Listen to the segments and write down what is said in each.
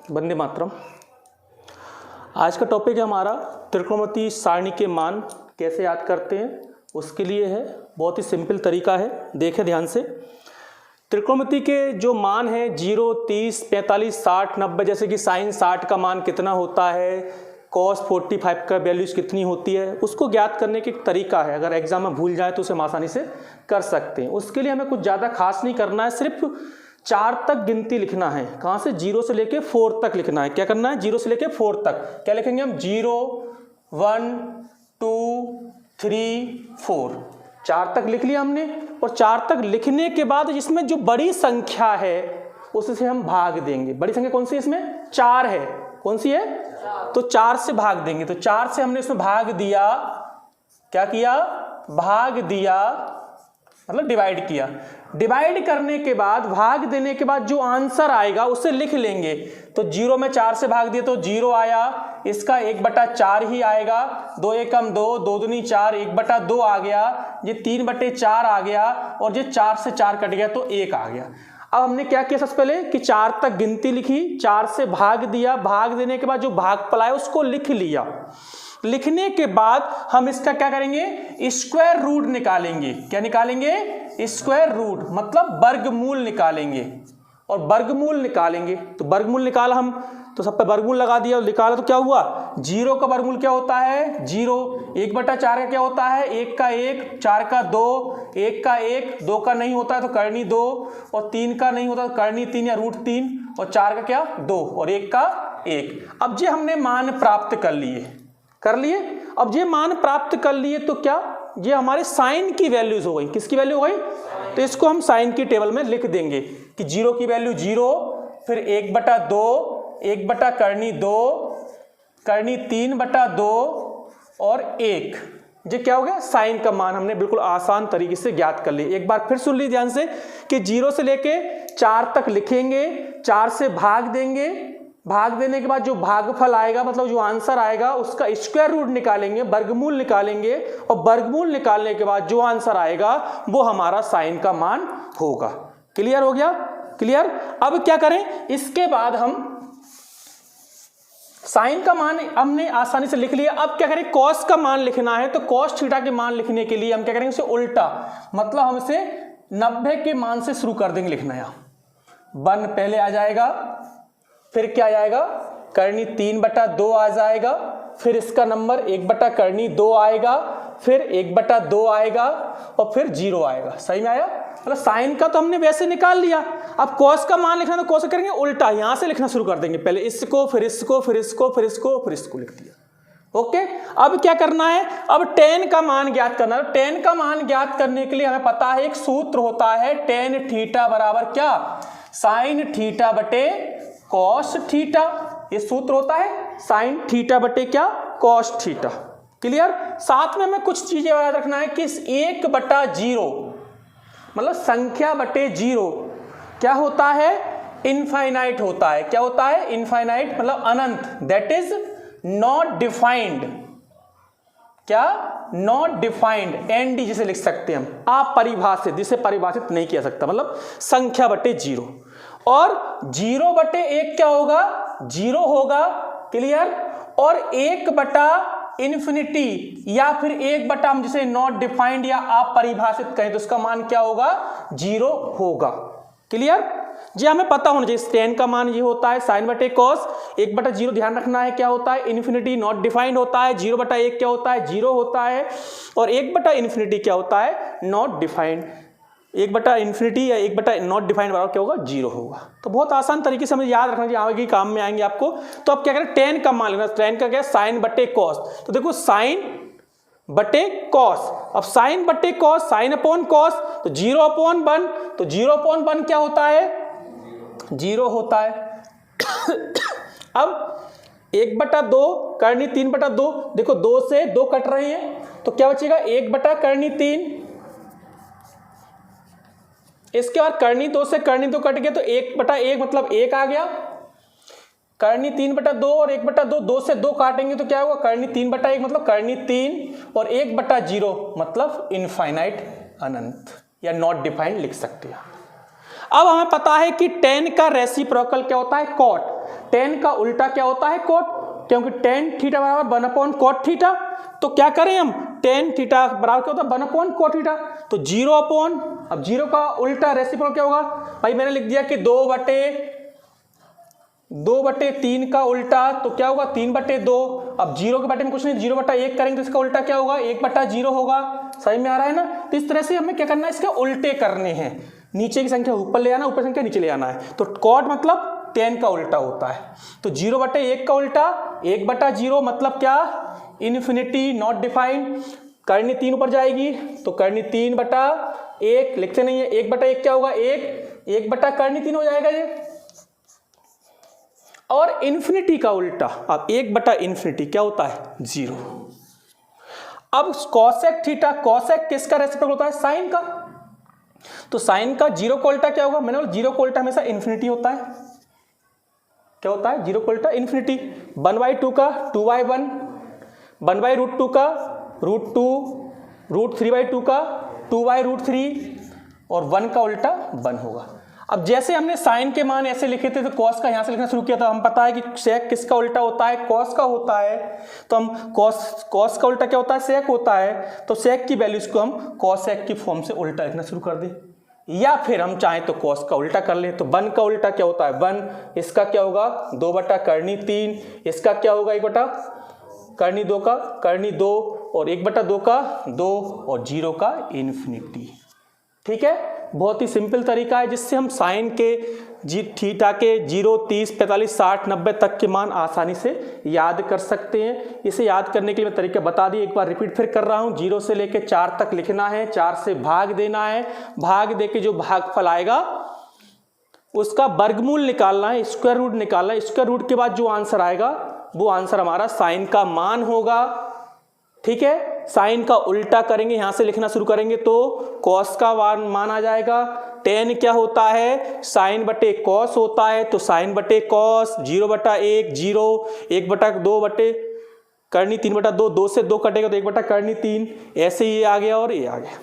वंदे मातरम। आज का टॉपिक है हमारा त्रिकोणमितीय सारणी के मान कैसे याद करते हैं। उसके लिए है बहुत ही सिंपल तरीका है, देखें ध्यान से। त्रिकोणमिति के जो मान है 0, 30, 45, 60, 90, जैसे कि साइन 60 का मान कितना होता है, कॉस 45 का वैल्यूज कितनी होती है, उसको ज्ञात करने का एक तरीका है। अगर एग्जाम में भूल जाए तो उसे हम आसानी से कर सकते हैं। उसके लिए हमें कुछ ज़्यादा खास नहीं करना है, सिर्फ 4 तक गिनती लिखना है। कहाँ से? 0 से लेके 4 तक लिखना है। क्या करना है? 0 से लेके 4 तक। क्या लिखेंगे हम? 0, 1, 2, 3, 4, 4 तक लिख लिया हमने। और 4 तक लिखने के बाद जिसमें जो बड़ी संख्या है उससे हम भाग देंगे। बड़ी संख्या कौन सी है? इसमें 4 है। कौन सी है? तो 4 से भाग देंगे। तो 4 से हमने इसमें भाग दिया। क्या किया? भाग दिया, मतलब डिवाइड किया। डिवाइड करने के बाद, भाग देने के बाद जो आंसर आएगा उसे लिख लेंगे। तो 0 में 4 से भाग दिए तो 0 आया, इसका 1/4 ही आएगा। 2 एकम 2, 2 दूनी 4, 1/2 आ गया। ये 3/4 आ गया और ये 4 से 4 कट गया तो 1 आ गया। अब हमने क्या किया? सबसे पहले कि 4 तक गिनती लिखी, 4 से भाग दिया, भाग देने के बाद जो भागफल आया उसको लिख लिया। लिखने के बाद हम इसका क्या करेंगे? स्क्वायर रूट निकालेंगे। क्या निकालेंगे? स्क्वायर रूट, मतलब वर्गमूल निकालेंगे। और वर्गमूल निकालेंगे तो वर्गमूल निकाला हम, तो सब पे वर्गमूल लगा दिया और निकाला तो क्या हुआ? 0 का वर्गमूल क्या होता है? 0। 1/4 का क्या होता है? 1 का 1, 4 का 2, 1 का 1, 2 का नहीं होता है तो करनी 2, और 3 का नहीं होता तो करनी 3 या √3, और 4 का क्या? 2, और 1 का 1। अब ये हमने मान प्राप्त कर लिए। अब ये मान प्राप्त कर लिए तो क्या? ये हमारे साइन की वैल्यूज हो गई। किसकी वैल्यू हो गई? तो इसको हम साइन की टेबल में लिख देंगे कि 0 की वैल्यू 0, फिर 1/2, 1/2, करनी 3/2 और 1। ये क्या हो गया? साइन का मान हमने बिल्कुल आसान तरीके से ज्ञात कर लिया। एक बार फिर सुन लीजिए ध्यान से कि 0 से लेके 4 तक लिखेंगे, 4 से भाग देंगे, भाग देने के बाद जो भागफल आएगा, मतलब जो आंसर आएगा, उसका स्क्वायर रूट निकालेंगे, वर्गमूल निकालेंगे, और वर्गमूल निकालने के बाद जो आंसर आएगा वो हमारा साइन का मान होगा। क्लियर हो गया? क्लियर। अब क्या करें? इसके बाद हम साइन का मान हमने आसानी से लिख लिया। अब क्या करें? कॉस का मान लिखना है। तो कॉस थीटा के मान लिखने के लिए हम क्या करेंगे? उसे उल्टा, मतलब हम इसे 90 के मान से शुरू कर देंगे लिखना। यहाँ 1 पहले आ जाएगा, फिर क्या आ जाएगा? करनी 3/2 आ जाएगा, फिर इसका नंबर 1/2 आएगा, फिर 1/2 आएगा, और फिर 0 आएगा। सही में आया? मतलब साइन का तो हमने वैसे निकाल लिया। अब कॉस का मान लिखना तो कॉस करेंगे उल्टा, यहां से लिखना शुरू कर देंगे। पहले इसको, फिर इसको, फिर इसको, फिर इसको, फिर इसको लिख दिया। ओके। अब क्या करना है? अब tan का मान ज्ञात करना है। tan का मान ज्ञात करने के लिए हमें पता है एक सूत्र होता है, tan थीटा बराबर क्या? साइन थीटा बटे कॉस थीटा। ये सूत्र होता है साइन थीटा बटे क्या? Cos theta. क्लियर। साथ में हमें कुछ चीजें याद रखना है कि 1/0 मतलब संख्या बटे 0 क्या होता है? इनफाइनाइट होता है। क्या होता है? इनफाइनाइट, मतलब अनंत। That is not defined. क्या? नॉट डिफाइंड, एनडी जिसे लिख सकते हैं हम, अपरिभाषित, जिसे परिभाषित नहीं किया सकता, मतलब संख्या बटे 0। और 0/1 क्या होगा? 0 होगा। क्लियर। और 1/∞ या फिर 1/ हम जिसे नॉट डिफाइंड या अपरिभाषित कहें तो उसका मान क्या होगा? 0 होगा। क्लियर। जी हमें पता होना चाहिए tan का मान ये होता है साइन बटे कॉस। 1/0 ध्यान रखना है क्या होता है? इन्फिनिटी, नॉट डिफाइंड होता है। 0/1 क्या होता है? 0 होता है। और 1/∞ क्या होता है? Not defined. 1/∞ या 1/ नॉट डिफाइंड बराबर क्या होगा? 0 होगा। तो बहुत आसान तरीके से हमें याद रखना चाहिए, आगे काम में आएंगे आपको। तो अब क्या करें? tan का मान लेना। tan का क्या? साइन बटे कॉस। तो देखो साइन बटे कॉस। अब साइन बटे कॉस, साइन अपॉन कॉस, तो 0/1, तो 0/1 क्या होता है? 0 होता है। अब 1/2 करनी 3/2, देखो 2 से 2 कट रहे हैं तो क्या बचेगा? 1/3। इसके बाद करनी 2 से करनी 2 कट गया तो 1/1 मतलब 1 आ गया। करनी 3/2 और 1/2, 2 से 2 काटेंगे तो क्या होगा? करनी 3/1 मतलब करनी 3, और 1/0 मतलब इनफाइनाइट, अनंत, या नॉट डिफाइंड लिख सकते हैं। अब हमें पता है कि tan का रेसिप्रोकल क्या होता है, cot। tan का उल्टा क्या होता है, cot, क्योंकि tan थीटा बराबर 1/cot थीटा। तो क्या करें हम, tan थीटा बराबर क्या होता है 1/cot थीटा, तो 0 अपॉन, अब 0 का उल्टा रेसिप्रोकल क्या होगा भाई, मैंने लिख दिया कि 2/3 का उल्टा तो क्या होगा 3/2। अब 0 के बटे में कुछ नहीं, 0/1 करेंगे तो इसका उल्टा क्या होगा 1/0 होगा। समझ में आ रहा है ना। तो इस तरह से हमें क्या करना है, इसके उल्टे करने हैं, नीचे की संख्या ऊपर ले आना, ऊपर संख्या नीचे ले आना है। तो cot मतलब tan का उल्टा होता है। तो 0/1 का उल्टा 1/0 मतलब क्या, इन्फिनिटी, नॉट डिफाइंड। करनी 3 ऊपर जाएगी तो करनी 3/1 लिखते नहीं है, 1/1 क्या होगा 1/करनी 3 हो जाएगा ये। और इन्फिनिटी का उल्टा, अब 1/इन्फिनिटी क्या होता है 0। अब cosec थीटा, cosec किसका रेसिप्रोकल होता है, साइन का। तो साइन का 0 का उल्टा क्या होगा, मैंने बोला 0 का उल्टा हमेशा इन्फिनिटी होता है। क्या होता है 0 का उल्टा इन्फिनिटी। 1/2 का 2/1, 1/√2 का √2, √3/2 का 2/√3 और 1 का उल्टा 1 होगा। अब जैसे हमने साइन के मान ऐसे लिखे थे तो कॉस का यहां से लिखना शुरू किया था। हम पता है कि सेक किसका उल्टा होता है, कॉस का होता है। तो हम कॉस का उल्टा क्या होता है, सेक होता है। तो सेक की वैल्यूज को हम कॉसेक की फॉर्म से उल्टा लिखना शुरू कर दें, या फिर हम चाहें तो कॉस का उल्टा कर लें। तो 1 का उल्टा क्या होता है 1, इसका क्या होगा 2/3, इसका क्या होगा 1/2 का करनी 2 और 1/2 का 2 और 0 का इन्फिनिटी। ठीक है, बहुत ही सिंपल तरीका है जिससे हम साइन के थीटा के 0, 30, 45, 60, 90 तक के मान आसानी से याद कर सकते हैं। इसे याद करने के लिए मैं तरीका बता दी, एक बार रिपीट फिर कर रहा हूँ। 0 से लेकर 4 तक लिखना है, 4 से भाग देना है, भाग दे के जो भागफल आएगा उसका वर्गमूल निकालना है, स्क्वायर रूट निकालना है। स्क्वायर रूट के बाद जो आंसर आएगा वो आंसर हमारा साइन का मान होगा। ठीक है, साइन का उल्टा करेंगे, यहां से लिखना शुरू करेंगे तो कॉस का मान आ जाएगा। tan क्या होता है, साइन बटे कॉस होता है, तो साइन बटे कॉस 0/1 0, 1/2 करनी 3/2, 2 से 2 कटेगा तो 1/करनी 3, ऐसे ही ये आ गया और ये आ गया।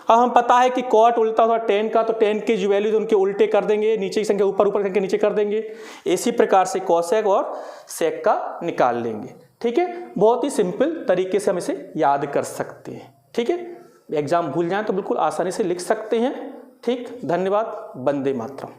अब हम पता है कि कॉट उल्टा होता है tan का, तो tan के जो वैल्यूज उनके उल्टे कर देंगे, नीचे की संख्या ऊपर, ऊपर की संख्या नीचे कर देंगे। इसी प्रकार से कॉसेक और सेक का निकाल लेंगे। ठीक है, बहुत ही सिंपल तरीके से हम इसे याद कर सकते हैं। ठीक है, एग्जाम भूल जाएं तो बिल्कुल आसानी से लिख सकते हैं। ठीक, धन्यवाद, वंदे मातरम।